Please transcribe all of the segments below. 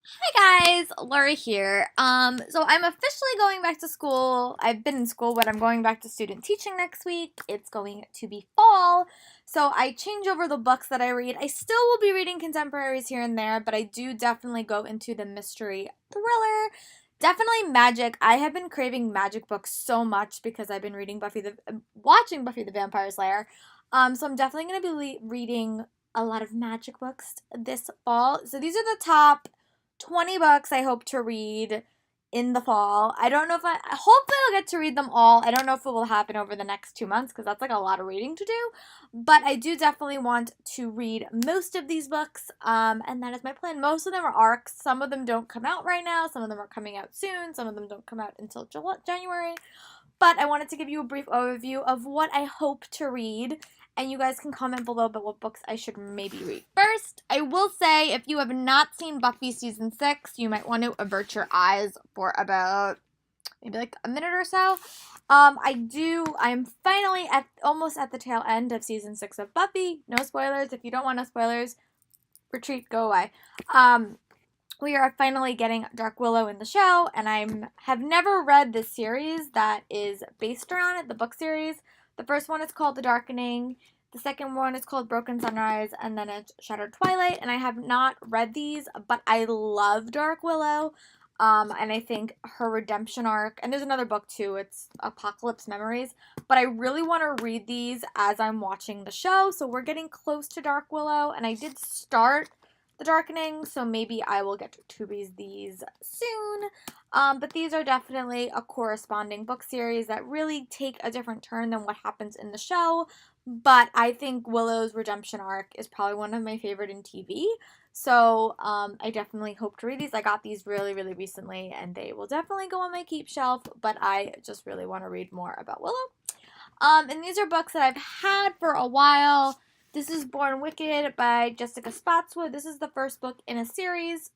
Hi guys, Laura here. So I'm officially going back to school. I've been in school, but I'm going back to student teaching next week. It's going to be fall, so I change over the books that I read. I still will be reading contemporaries here and there, but I do definitely go into the mystery thriller. Definitely magic. I have been craving magic books so much because I've been watching Buffy the Vampire Slayer. So I'm definitely going to be reading a lot of magic books this fall. So these are the top 20 books I hope to read in the fall. I don't know if hopefully I'll get to read them all. I don't know if it will happen over the next 2 months because that's like a lot of reading to do. But I do definitely want to read most of these books. And that is my plan. Most of them are arcs. Some of them don't come out right now. Some of them are coming out soon. Some of them don't come out until January. But I wanted to give you a brief overview of what I hope to read, and you guys can comment below about what books I should maybe read. First, I will say if you have not seen Buffy season 6, you might want to avert your eyes for about maybe like a minute or so. I'm finally almost at the tail end of season 6 of Buffy. No spoilers. If you don't want no spoilers, retreat, go away. We are finally getting Dark Willow in the show, and I have never read this series that is based around it, the book series. The first one is called The Darkening, the second one is called Broken Sunrise, and then it's Shattered Twilight, and I have not read these, but I love Dark Willow, and I think her redemption arc, and there's another book too, it's Apocalypse Memories, but I really want to read these as I'm watching the show, so we're getting close to Dark Willow, and I did start The Darkening, so maybe I will get to read these soon. But these are definitely a corresponding book series that really take a different turn than what happens in the show. But I think Willow's redemption arc is probably one of my favorite in TV. So I definitely hope to read these. I got these really, really recently, and they will definitely go on my keep shelf. But I just really want to read more about Willow. And these are books that I've had for a while. This is Born Wicked by Jessica Spotswood. This is the first book in a series.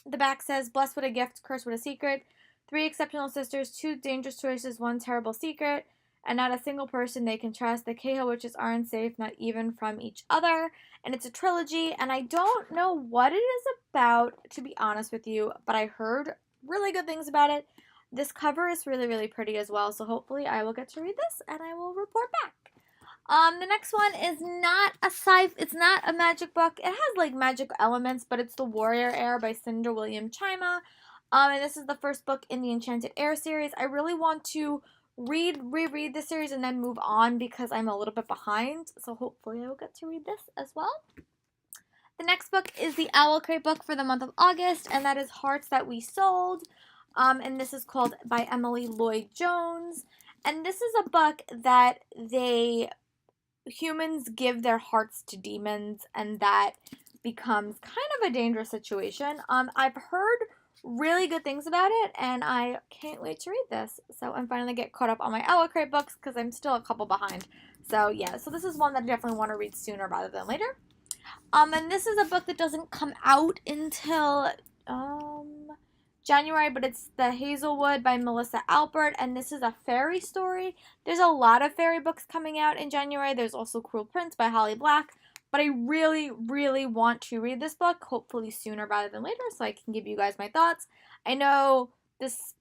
The back says, "Blessed with a gift, cursed with a secret. Three exceptional sisters, two dangerous choices, one terrible secret, and not a single person they can trust. The Cahill witches aren't safe, not even from each other." And it's a trilogy, and I don't know what it is about, to be honest with you, but I heard really good things about it. This cover is really, really pretty as well, so hopefully I will get to read this, and I will report back. The next one is not a it's not a magic book. It has like magic elements, but it's The Warrior Heir by Cinder William Chima. And this is the first book in the Enchanted Heir series. I really want to reread this series and then move on because I'm a little bit behind. So hopefully I will get to read this as well. The next book is the Owl Crate book for the month of August, and that is Hearts That We Sold. And this is called by Emily Lloyd Jones. And this is a book that humans give their hearts to demons, and that becomes kind of a dangerous situation. I've heard really good things about it, and I can't wait to read this. So I'm finally get caught up on my Owl Crate books because I'm still a couple behind. So yeah, so this is one that I definitely want to read sooner rather than later. And this is a book that doesn't come out until January, but it's The Hazelwood by Melissa Albert, and this is a fairy story. There's a lot of fairy books coming out in January. There's also Cruel Prince by Holly Black, but I really, really want to read this book, hopefully sooner rather than later, so I can give you guys my thoughts. I know this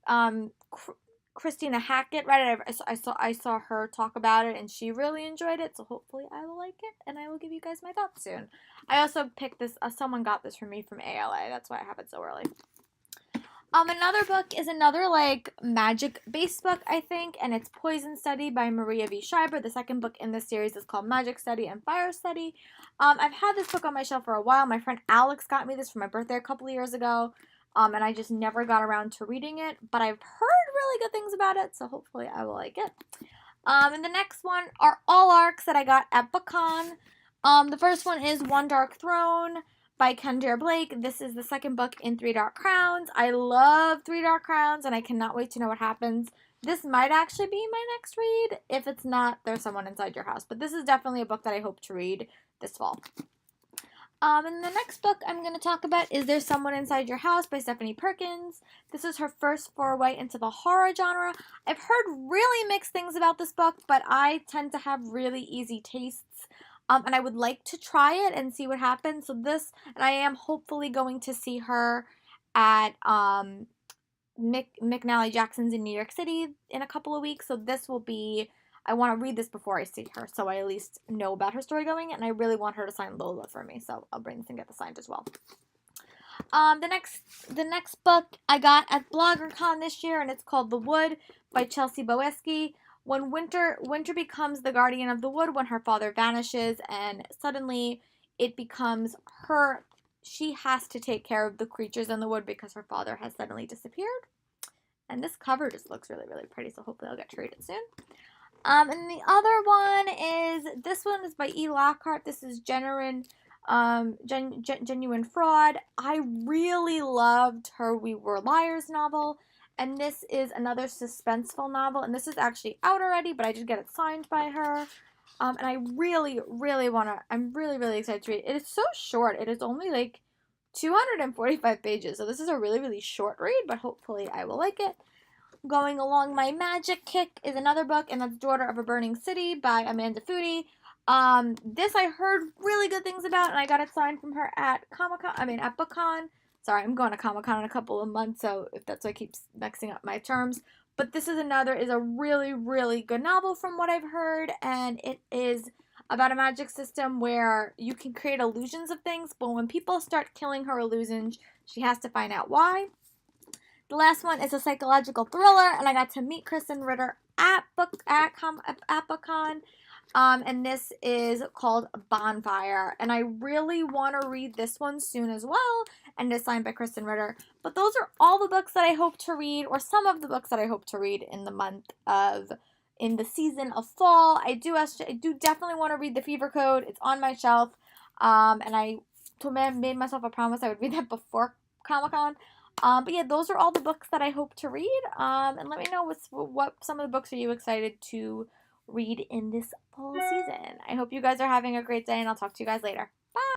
Christina Hackett read it. I saw her talk about it, and she really enjoyed it, so hopefully I will like it, and I will give you guys my thoughts soon. I also picked this, someone got this for me from ALA, that's why I have it so early. Another book is another like magic-based book, I think, and it's Poison Study by Maria V. Schreiber. The second book in this series is called Magic Study and Fire Study. I've had this book on my shelf for a while. My friend Alex got me this for my birthday a couple of years ago, and I just never got around to reading it, but I've heard really good things about it, so hopefully I will like it. And the next one are all arcs that I got at BookCon. The first one is One Dark Throne by Kendra Blake. This is the second book in Three Dark Crowns. I love Three Dark Crowns, and I cannot wait to know what happens. This might actually be my next read. If it's not, there's someone inside your house. But this is definitely a book that I hope to read this fall. And the next book I'm going to talk about is There's Someone Inside Your House by Stephanie Perkins. This is her first foray into the horror genre. I've heard really mixed things about this book, but I tend to have really easy tastes. And I would like to try it and see what happens. So and I am hopefully going to see her at McNally Jackson's in New York City in a couple of weeks. So this will be, I want to read this before I see her, so I at least know about her story going, and I really want her to sign Lola for me, so I'll bring this and get this signed as well. The next book I got at BloggerCon this year, and it's called The Wood by Chelsea Boeski. When Winter becomes the guardian of the wood when her father vanishes, and suddenly it becomes her. She has to take care of the creatures in the wood because her father has suddenly disappeared. And this cover just looks really, really pretty, so hopefully I'll get to read it soon. And the other one is, this one is by E. Lockhart. This is Genuine Fraud. I really loved her We Were Liars novel, and this is another suspenseful novel, and this is actually out already, but I did get it signed by her. And I really, really I'm really, really excited to read it. It is so short. It is only like 245 pages, so this is a really, really short read, but hopefully I will like it. Going Along My Magic Kick is another book, and that's Daughter of a Burning City by Amanda Foody. This I heard really good things about, and I got it signed from her at at BookCon. Sorry, I'm going to Comic-Con in a couple of months, so if that's why I keep mixing up my terms. But this is a really, really good novel from what I've heard, and it is about a magic system where you can create illusions of things, but when people start killing her illusions, she has to find out why. The last one is a psychological thriller, and I got to meet Kristen Ritter at BookCon. And this is called Bonfire, and I really want to read this one soon as well, and it's signed by Kristen Ritter. But those are all the books that I hope to read, or some of the books that I hope to read in the season of fall. I do definitely want to read The Fever Code. It's on my shelf, and I made myself a promise I would read that before Comic-Con. But yeah, those are all the books that I hope to read. And let me know what some of the books are you excited to read in this fall season. I hope you guys are having a great day, and I'll talk to you guys later.